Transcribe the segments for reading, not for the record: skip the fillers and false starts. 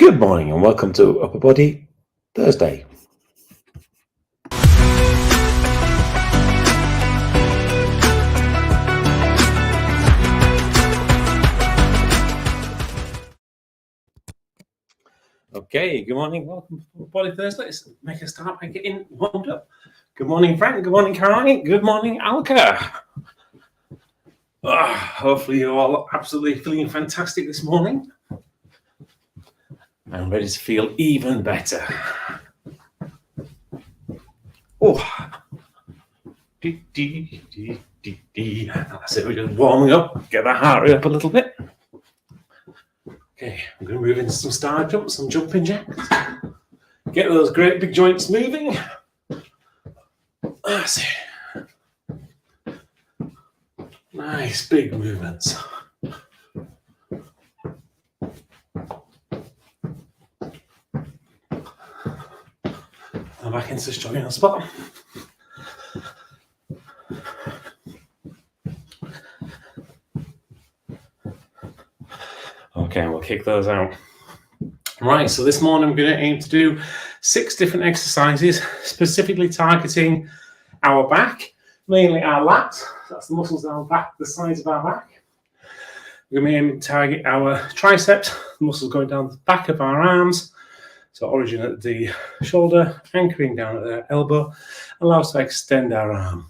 Good morning and welcome to Upper Body Thursday. Okay, good morning, welcome to Upper Body Thursday. Let's make a start by getting warmed up. Good morning, Frank. Good morning, Caroline. Good morning, Alka. Hopefully you're all absolutely feeling fantastic this morning. I'm ready to feel even better. That's it, we're just warming up, get that heart rate up a little bit. Okay, I'm going to move into some star jumps, some jumping jacks. Get those great big joints moving. That's it. Nice big movements. Back into jogging on the spot. Okay, we'll kick those out. Right, so this morning we're going to aim to do 6 different exercises, specifically targeting our back, mainly our lats. That's the muscles down the back, the sides of our back. We're going to aim to target our triceps, the muscles going down the back of our arms. So origin at the shoulder, anchoring down at the elbow, allows us to extend our arm.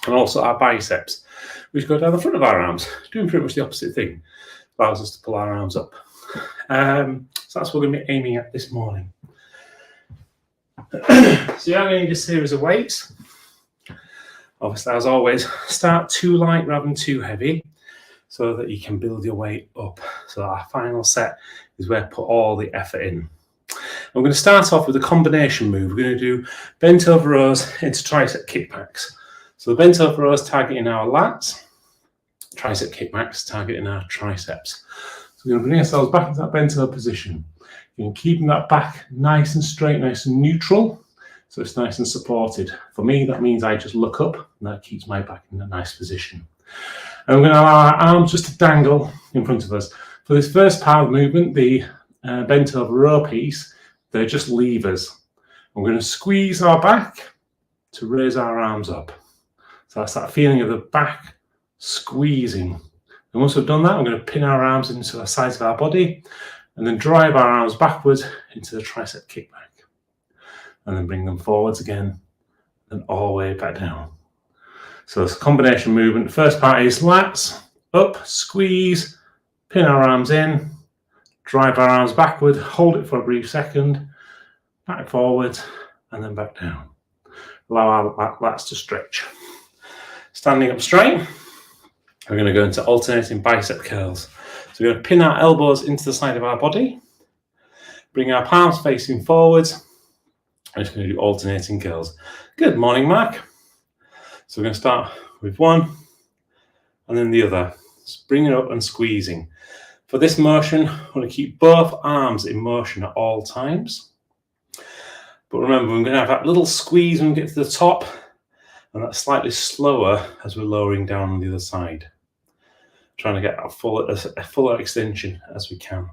And also our biceps, which go down the front of our arms, doing pretty much the opposite thing. Allows us to pull our arms up. So that's what we're going to be aiming at this morning. So you're going to need a series of weights. Obviously, as always, start too light rather than too heavy, so that you can build your weight up. So our final set is where I put all the effort in. I'm going to start off with a combination move. We're going to do bent over rows into tricep kickbacks. So the bent over rows targeting our lats, tricep kickbacks targeting our triceps. So we're going to bring ourselves back into that bent over position. You're keeping that back nice and straight, nice and neutral, so it's nice and supported. For me, that means I just look up, and that keeps my back in a nice position. And we're going to allow our arms just to dangle in front of us. For this first part of the movement, the bent over row piece, they're just levers. We're going to squeeze our back to raise our arms up. So that's that feeling of the back squeezing. And once we've done that, we're going to pin our arms into the sides of our body and then drive our arms backwards into the tricep kickback. And then bring them forwards again and all the way back down. So it's a combination movement. The first part is lats, up, squeeze, pin our arms in, drive our arms backward, hold it for a brief second, back forward, and then back down. Allow our lats to stretch. Standing up straight, we're going to go into alternating bicep curls. So we're going to pin our elbows into the side of our body, bring our palms facing forwards, and just going to do alternating curls. Good morning, Mark. So we're going to start with one and then the other. Just bringing it up and squeezing. For this motion, I want to keep both arms in motion at all times. But remember, we're going to have that little squeeze when we get to the top, and that's slightly slower as we're lowering down on the other side. Trying to get a fuller extension as we can.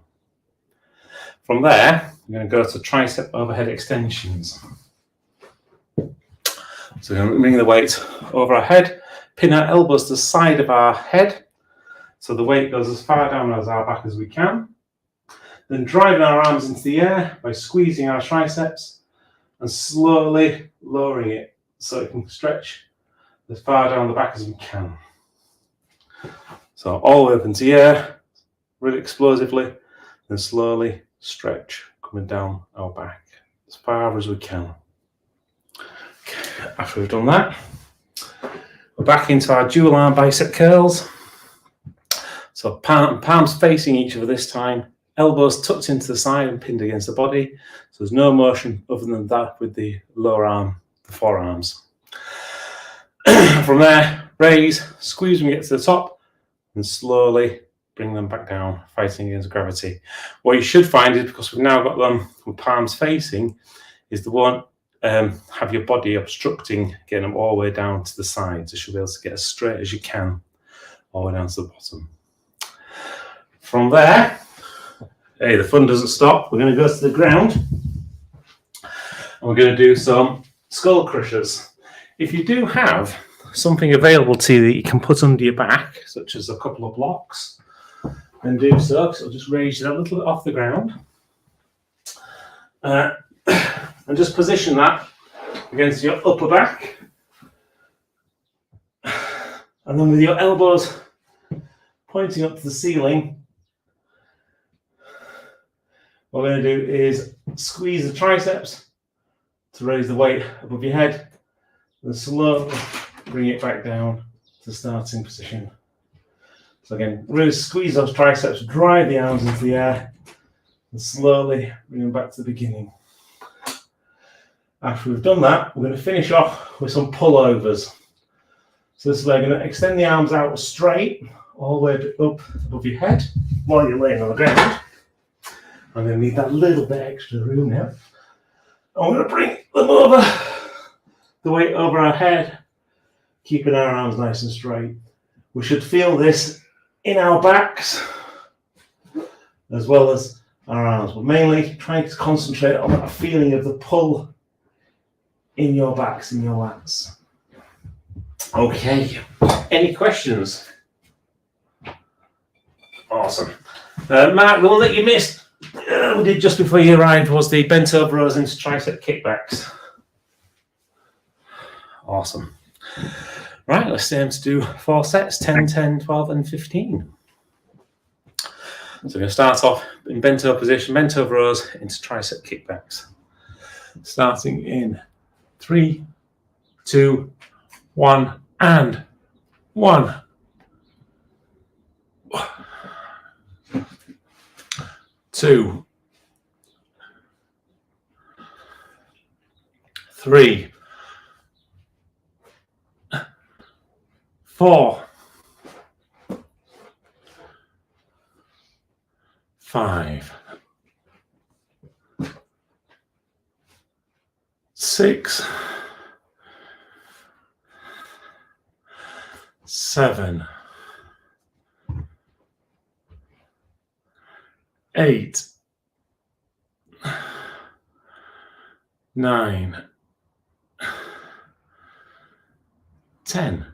From there, we're going to go to tricep overhead extensions. So we're going to bring the weight over our head, pin our elbows to the side of our head, so the weight goes as far down as our back as we can. Then driving our arms into the air by squeezing our triceps and slowly lowering it so it can stretch as far down the back as we can. So all the way up into the air, really explosively, and slowly stretch, coming down our back as far as we can. Okay, after we've done that, we're back into our dual arm bicep curls. So palms facing each other this time, elbows tucked into the side and pinned against the body. So there's no motion other than that with the lower arm, the forearms. From there, raise, squeeze when we get to the top, and slowly bring them back down, fighting against gravity. What you should find is, because we've now got them with palms facing, is the one have your body obstructing, getting them all the way down to the sides. You should be able to get as straight as you can all the way down to the bottom. From there, hey, the fun doesn't stop. We're going to go to the ground and we're going to do some skull crushers. If you do have something available to you that you can put under your back, such as a couple of blocks, then do so, because it'll just raise you a little bit off the ground. And just position that against your upper back. And then with your elbows pointing up to the ceiling, what we're going to do is squeeze the triceps to raise the weight above your head, and slowly bring it back down to starting position. So again, really squeeze those triceps, drive the arms into the air, and slowly bring them back to the beginning. After we've done that, we're going to finish off with some pullovers. So this is where we're going to extend the arms out straight, all the way up above your head, while you're laying on the ground. I'm going to need that little bit extra room now. I'm going to bring them over, the weight over our head, keeping our arms nice and straight. We should feel this in our backs, as well as our arms, but mainly trying to concentrate on that feeling of the pull in your backs, in your lats. Okay, any questions? Awesome. Mark, the one that you missed, we did just before you arrived, was the bent over rows into tricep kickbacks. Awesome. Right, let's aim to do 4 sets, 10, 10, 12, and 15. So we're going to start off in bent over position, bent over rows into tricep kickbacks. Starting in 3, 2, 1, and 1. 2, 3, 4, 5, 6, 7, 8, 9, 10.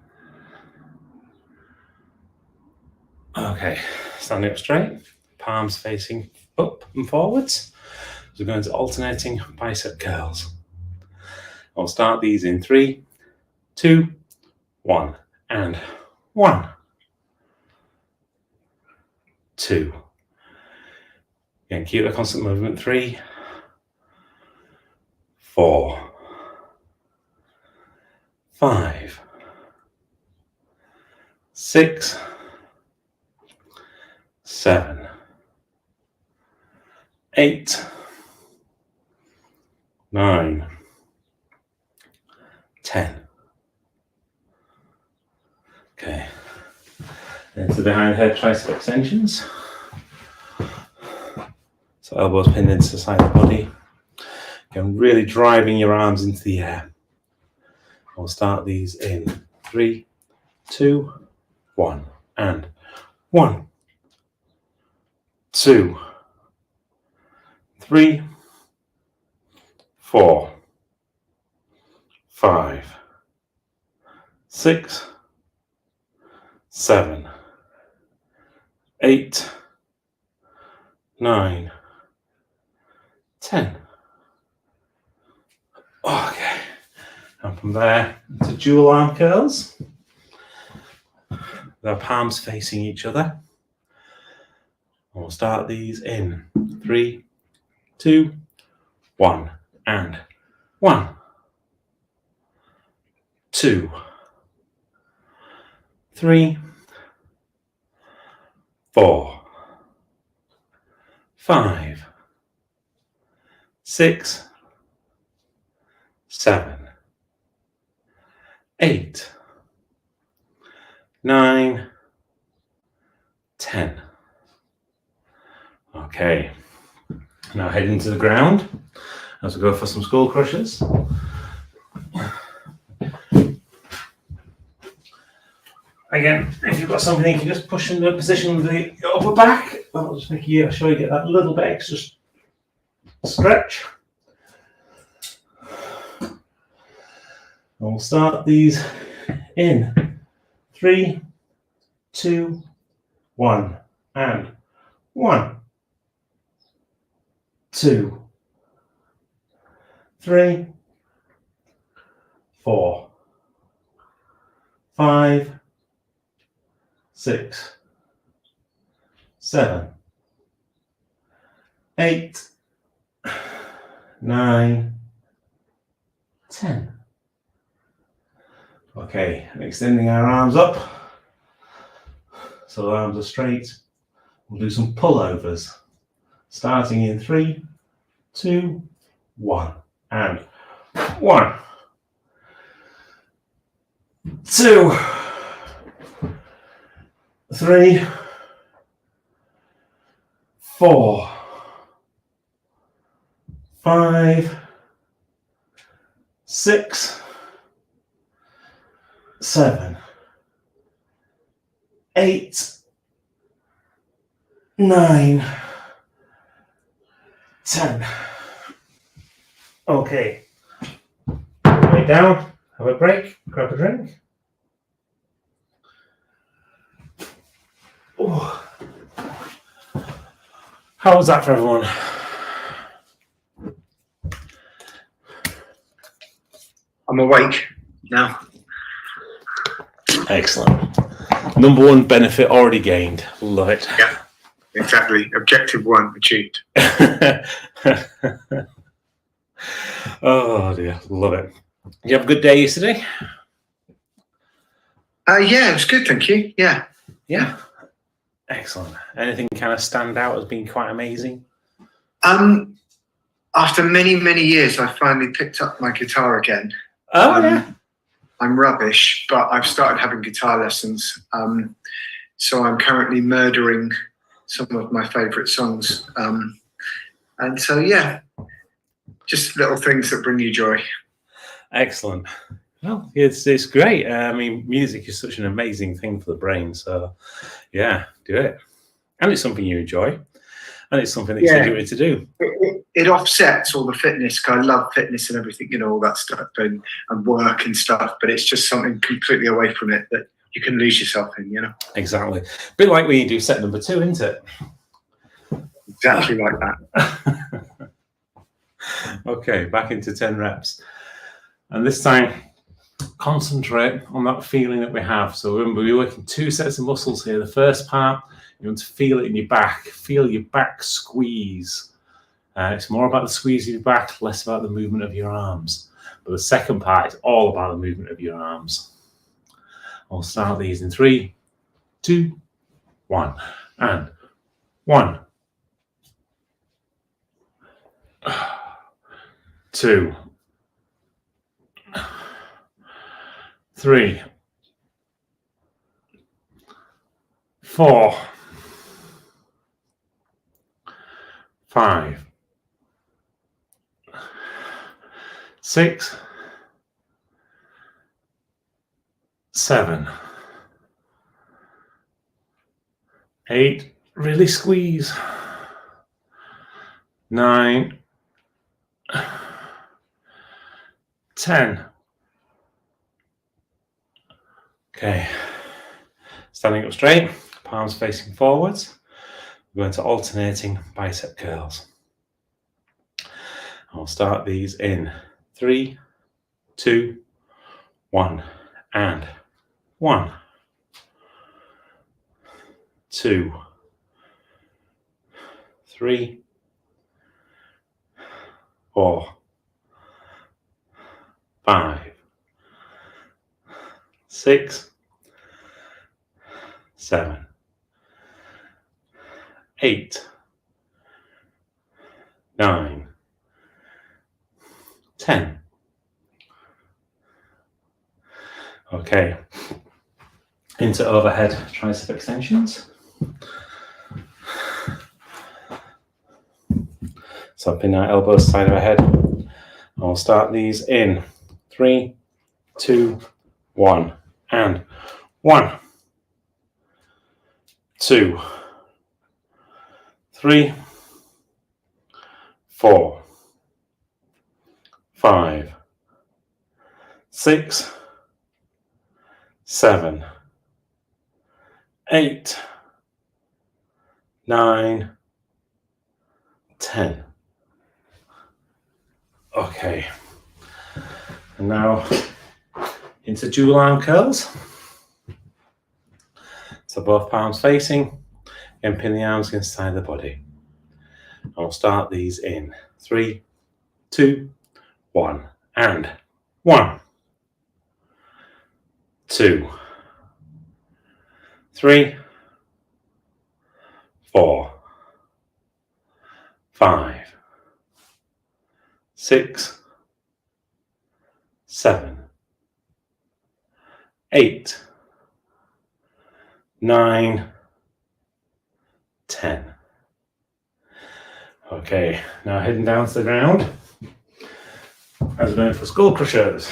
Okay, standing up straight, palms facing up and forwards. So we're going to alternating bicep curls. I'll start these in 3, 2, 1, and 1, 2. Again, keep the constant movement. 3, 4, 5, 6, 7, 8, 9, 10. Okay. Into behind head tricep extensions. So elbows pinned into the side of the body. Again, really driving your arms into the air. I'll start these in 3, 2, 1, and 1, 2, 3, 4, 5, 6, 7, 8, 9, 10. Okay, and from there to dual arm curls. With our palms facing each other. We'll start these in 3, 2, 1, and 1, 2, 3, 4, 5, 6, 7, 8, 9, 10. Okay, now head into the ground as we go for some skull crushers. Again, if you've got something, you can just push in the position with the upper back I'll just make sure you get that little bit extra stretch. And we'll start these in 3, 2, 1, and 1, 2, 3, 4, 5, 6, 7, 8, 9, 10. Okay, and extending our arms up so the arms are straight. We'll do some pullovers, starting in 3, 2, 1, and 1, 2, 3, 4, 5, 6, 7, 8, 9, 10. Okay. Lay down, have a break, grab a drink. Oh. How was that for everyone? I'm awake now. Excellent. Number one benefit already gained. Love it. Yeah, exactly. Objective 1 achieved. Oh dear, love it. You have a good day yesterday? Yeah, it was good, thank you. Yeah. Excellent. Anything kind of stand out as being quite amazing? After many, many years, I finally picked up my guitar again. Oh, yeah. I'm rubbish, but I've started having guitar lessons. So I'm currently murdering some of my favourite songs. And so, yeah, just little things that bring you joy. Excellent. Well, it's great. I mean, music is such an amazing thing for the brain. So, yeah, do it. And it's something you enjoy. And it's something that you enjoy to do. It offsets all the fitness, because I love fitness and everything, you know, all that stuff and work and stuff. But it's just something completely away from it that you can lose yourself in, you know. Exactly. A bit like when you do set number 2, isn't it? Exactly like that. Okay, back into 10 reps. And this time, concentrate on that feeling that we have. So remember, we're working 2 sets of muscles here. The first part, you want to feel it in your back. Feel your back squeeze. It's more about the squeeze of your back, less about the movement of your arms. But the second part is all about the movement of your arms. I'll start these in 3, 2, 1, and 1, 2, 3, 4, 5, 6, 7, 8, really squeeze, 9, 10. Okay, standing up straight, palms facing forwards. We're going to alternating bicep curls. I'll start these in 3, 2, 1, and 1, 2, 3, 4, 5, 6, 7, 8, 9, 10. Okay, into overhead tricep extensions. So pin our elbows side of our head. I'll start these in 3, 2, 1, and 1, 2, 3, 4, 5, 6, 7, 8, 9, 10. Okay. And now into dual arm curls. So both palms facing, and pin the arms against the side of the body. And we'll start these in 3, 2, 1, and 1, 2, 3, 4, 5, 6, 7, 8, 9, 10. Okay, now heading down to the ground as we're going for skull crushers.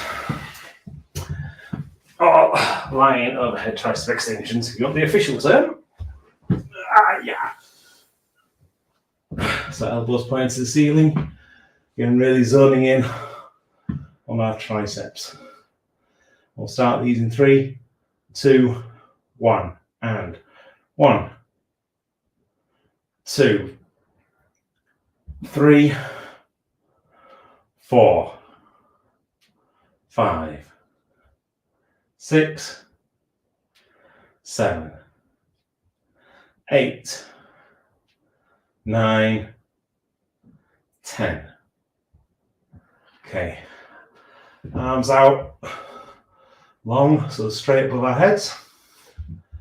Or lying overhead tricep extensions, if you want the official term. Yeah. So elbows pointing to the ceiling, again really zoning in on our triceps. We'll start these in 3, 2, 1, and 1, 2, 3, 4, 5, 6, 7, 8, 9, 10. Okay, arms out long, so straight above our heads.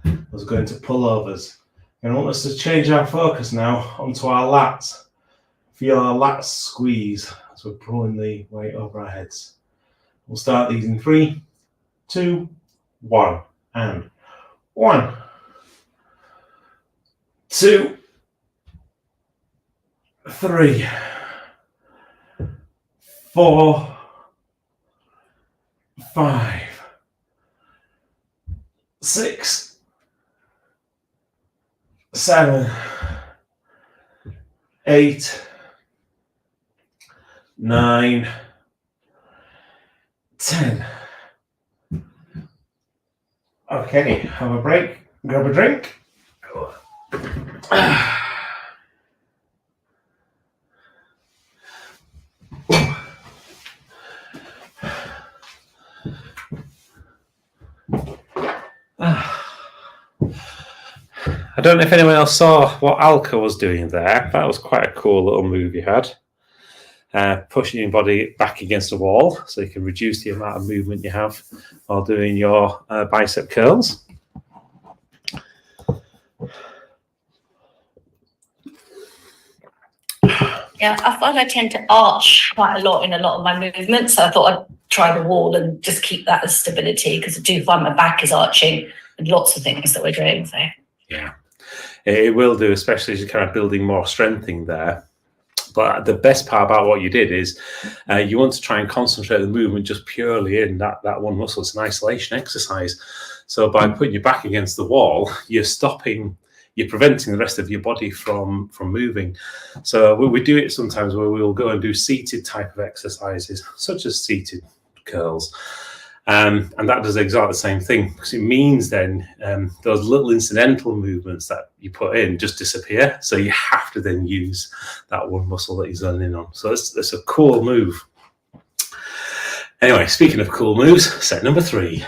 Those are going to pullovers. And I want us to change our focus now onto our lats. Feel our lats squeeze as we're pulling the weight over our heads. We'll start these in 3, 2, 1, and 1, 2, 3, 4, 5, 6, 7, 8, 9, 10. Okay, have a break, grab a drink. I don't know if anyone else saw what Alka was doing there. That was quite a cool little move you had. Pushing your body back against a wall so you can reduce the amount of movement you have while doing your bicep curls. Yeah, I find I tend to arch quite a lot in a lot of my movements. So I thought I'd try the wall and just keep that as stability, because I do find my back is arching with lots of things that we're doing. So yeah, it will do, especially as you're kind of building more strength in there. But the best part about what you did is you want to try and concentrate the movement just purely in that one muscle. It's an isolation exercise. So by putting your back against the wall, you're preventing the rest of your body from moving. So we do it sometimes where we'll go and do seated type of exercises, such as seated curls. And that does exactly the same thing, because it means then those little incidental movements that you put in just disappear. So you have to then use that one muscle that you're zoning in on. So it's a cool move. Anyway, speaking of cool moves, set number 3.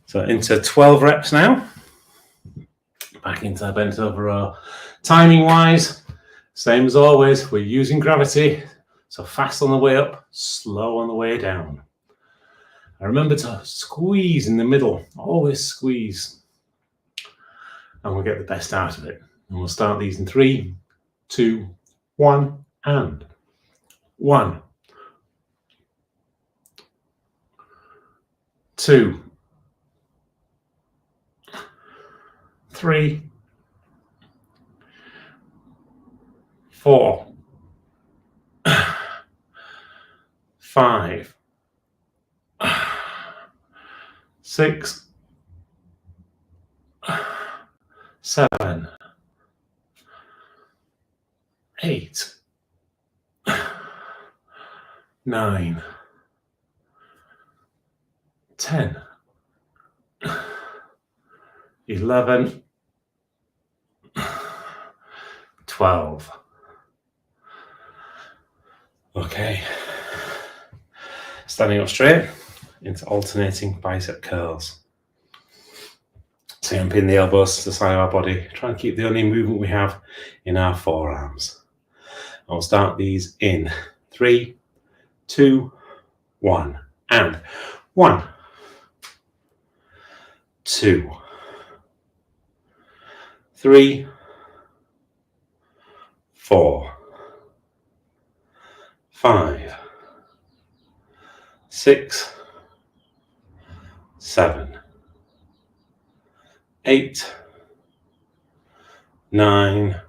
So into 12 reps now. Back into our bent over row. Timing wise, same as always, we're using gravity. So fast on the way up, slow on the way down. And remember to squeeze in the middle, always squeeze. And we'll get the best out of it. And we'll start these in 3, 2, 1, and 1, 2, 3, 4, 5, 6, 7, 8, 9, 10, 11, 12. Okay. Standing up straight into alternating bicep curls. So you can pin the elbows to the side of our body. Try and keep the only movement we have in our forearms. I'll start these in 3, 2, 1, and 1, 2, 3, 4, 5, 6, 7, 8, 9,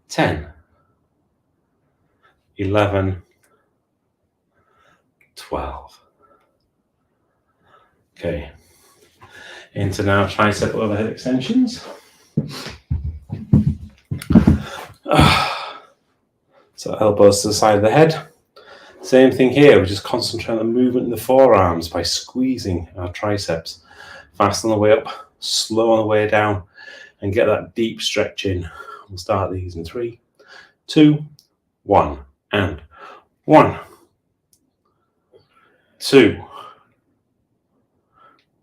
10, 11, 12. Okay, into now tricep overhead extensions. So elbows to the side of the head. Same thing here, we just concentrate on the movement in the forearms by squeezing our triceps. Fast on the way up, slow on the way down, and get that deep stretch in. We'll start these in 3, 2, 1, and 1, 2,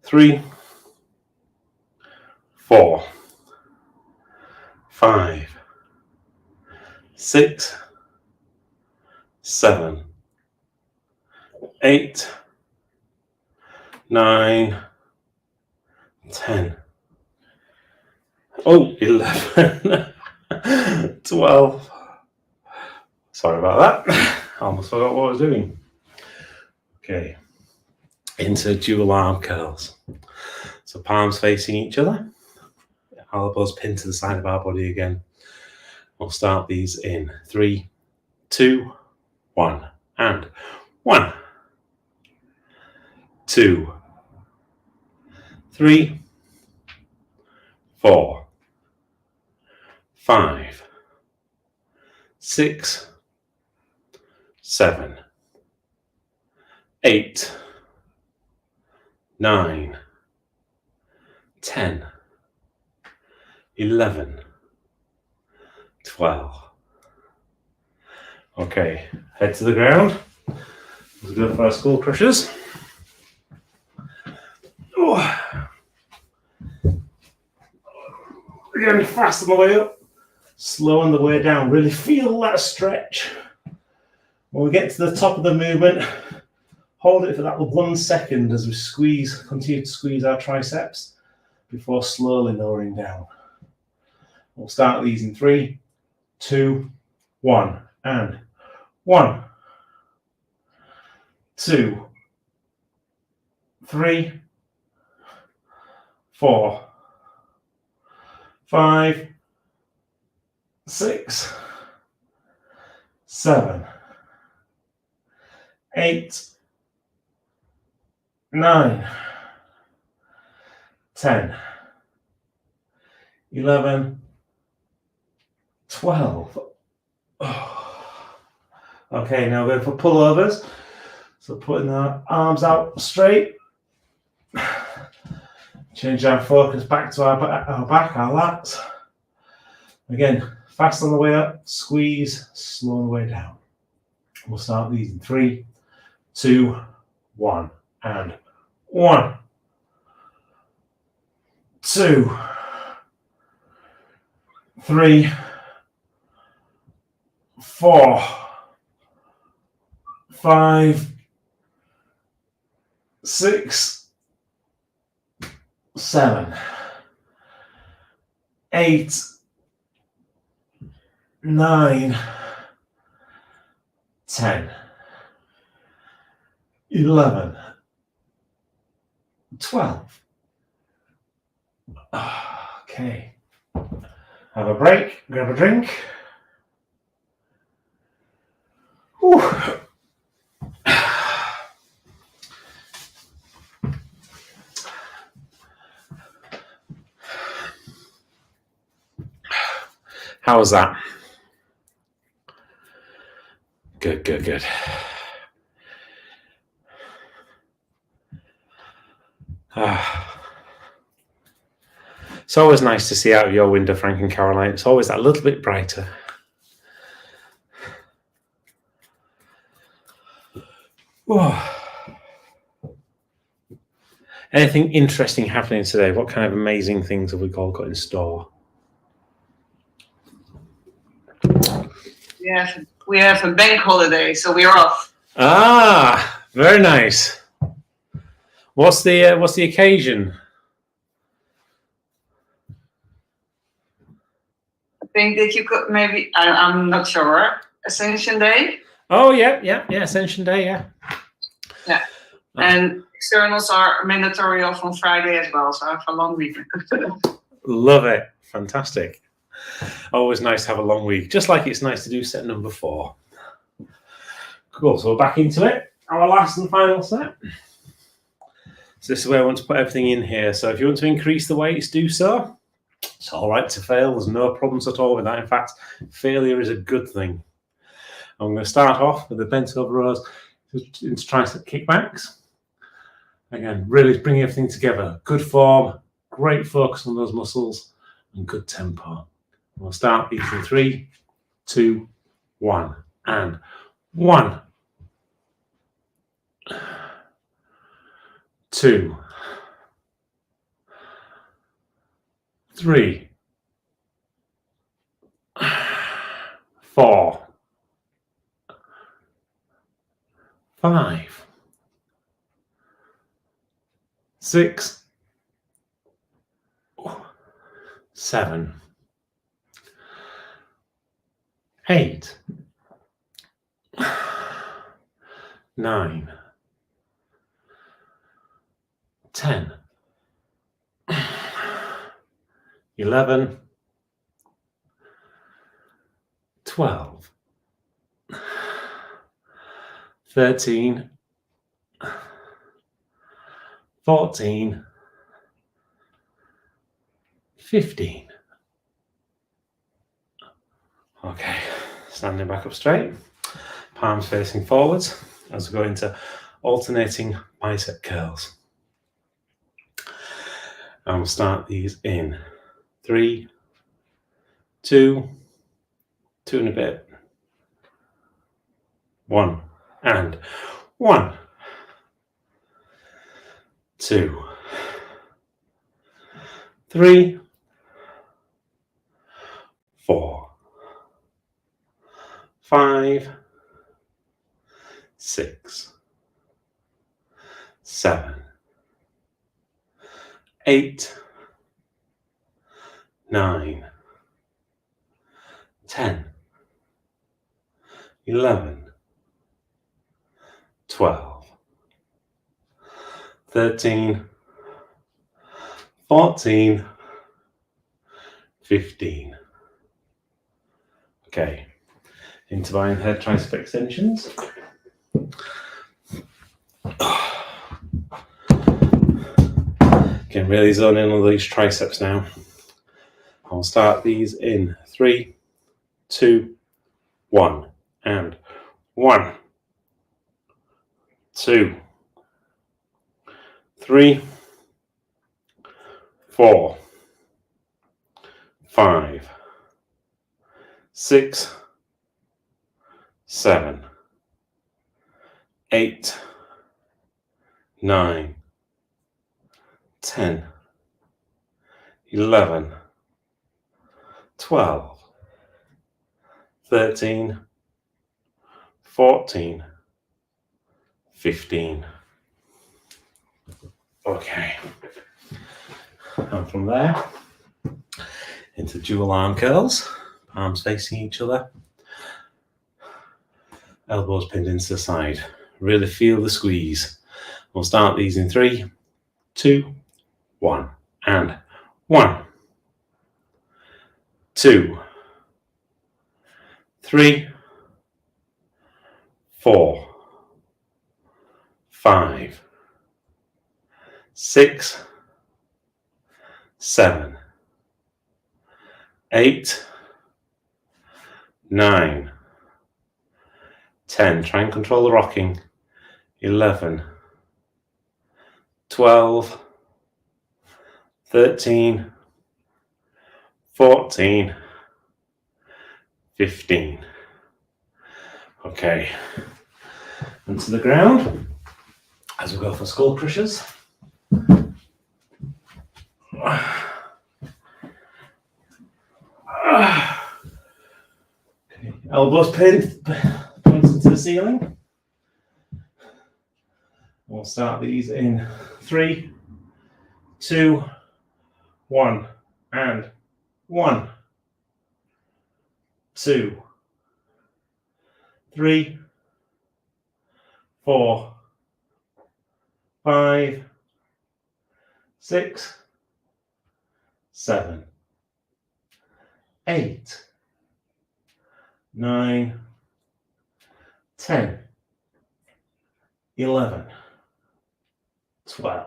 3, 4, 5, 6, 7, 8, 9, 10. Oh, 11, 12. Sorry about that. I almost forgot what I was doing. Okay, into dual arm curls. So palms facing each other, elbows pinned to the side of our body again. We'll start these in 3, 2, 1, and 1, 2, 3, 4, 5, 6, 7, 8, 9, 10, 11, 12. Okay, head to the ground. Let's go for our skull crushers. Oh. Again, fast on the way up, slow on the way down. Really feel that stretch. When we get to the top of the movement, hold it for that 1 second as we squeeze, continue to squeeze our triceps before slowly lowering down. We'll start these in 3, 2, 1, and 1, 2, 3, 4, 5, 6, 7, 8, 9, 10, 11, 12. Oh. Okay, now we're going for pullovers. So putting our arms out straight. Change our focus back to our back, our lats. Again, fast on the way up, squeeze, slow on the way down. We'll start these in 3, 2, 1, and 1, 2, 3, 4, 5, 6, 7, 8, 9, 10, 11, 12. Okay. Have a break, grab a drink. Whew. How was that? Good, good, good. It's always nice to see out of your window, Frank and Caroline. It's always that little bit brighter. Whoa. Anything interesting happening today? What kind of amazing things have we all got in store? We have a bank holiday, so we're off. Ah, very nice. What's the occasion? I think that you could maybe, I'm not sure, Ascension Day. Oh, yeah, Ascension Day, yeah. Yeah. And externals are mandatory off on Friday as well, so I have a long weekend. Love it. Fantastic. Always nice to have a long week, just like it's nice to do set number 4. Cool, so we're back into it. Our last and final set. So this is where I want to put everything in here. So if you want to increase the weights, do so. It's all right to fail. There's no problems at all with that. In fact, failure is a good thing. I'm going to start off with the bent over rows into tricep kickbacks. Again, really bring everything together. Good form, great focus on those muscles, and good tempo. We'll start these in 3, 2, 1, and 1, 2, 3, 4, 5, 6, 7, 8, 9, 10, 11, 12, 13, 14, 15. Okay, standing back up straight, palms facing forwards as we go into alternating bicep curls. And we'll start these in 3, 2, 2 and a bit, 1, and 1, 2, 3, 4, 5, 6, 7, 8, 9, 10, 11, 12, 13, 14, 15. Okay, into my head tricep extensions. Can really zone in on these triceps now. I'll start these in 3, 2, 1, and 1, 2, 3, 4, 5, 6, 7, 8, 9, 10, 11, 12, 13, 14, 15. Okay. And from there, into dual arm curls, palms facing each other, elbows pinned into the side. Really feel the squeeze. We'll start these in 3, 2, 1, and 1, 2, 3, 4, 5, 6, 7, 8, 9, 10. Try and control the rocking. 11, 12, 13, 14, 15. Okay, and to the ground as we go for skull crushers. Okay. Elbows pointing to the ceiling. We'll start these in 3, 2, 1, and 1, 2, 3, 4, 5, 6, 7, 8, 9, 10, 11, 12,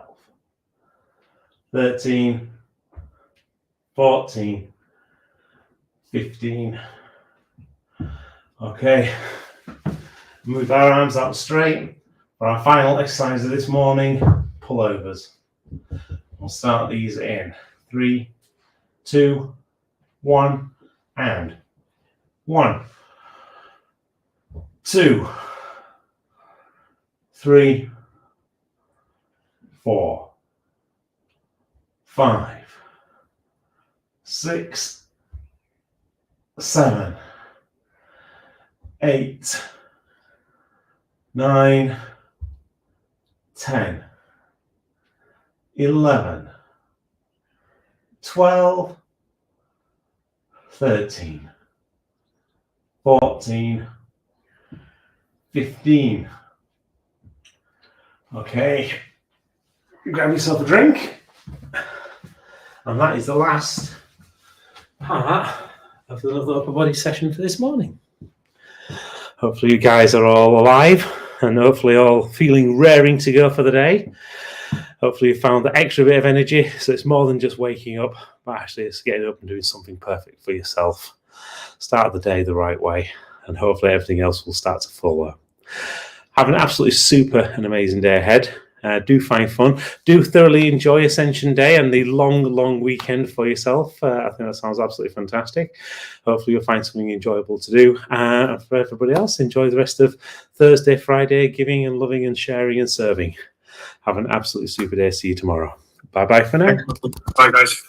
13, 14, 15. Okay, move our arms out straight for our final exercise of this morning, pullovers. We'll start these in 3, 2, 1, and 1, 2, 3, 4, 5, 6, 7, 8, 9, 10, 11, 12, 13, 14, 15. Okay, grab yourself a drink. And that is the last part of the little upper body session for this morning. Hopefully you guys are all alive and hopefully all feeling raring to go for the day. Hopefully you found the extra bit of energy, so it's more than just waking up, but actually it's getting up and doing something perfect for yourself. Start the day the right way, and hopefully everything else will start to follow. Have an absolutely super and amazing day ahead. Do find fun. Do thoroughly enjoy Ascension Day and the long weekend for yourself. I think that sounds absolutely fantastic. Hopefully you'll find something enjoyable to do. And for everybody else, enjoy the rest of Thursday, Friday, giving and loving and sharing and serving. Have an absolutely super day. See you tomorrow. Bye-bye for now. Bye, guys.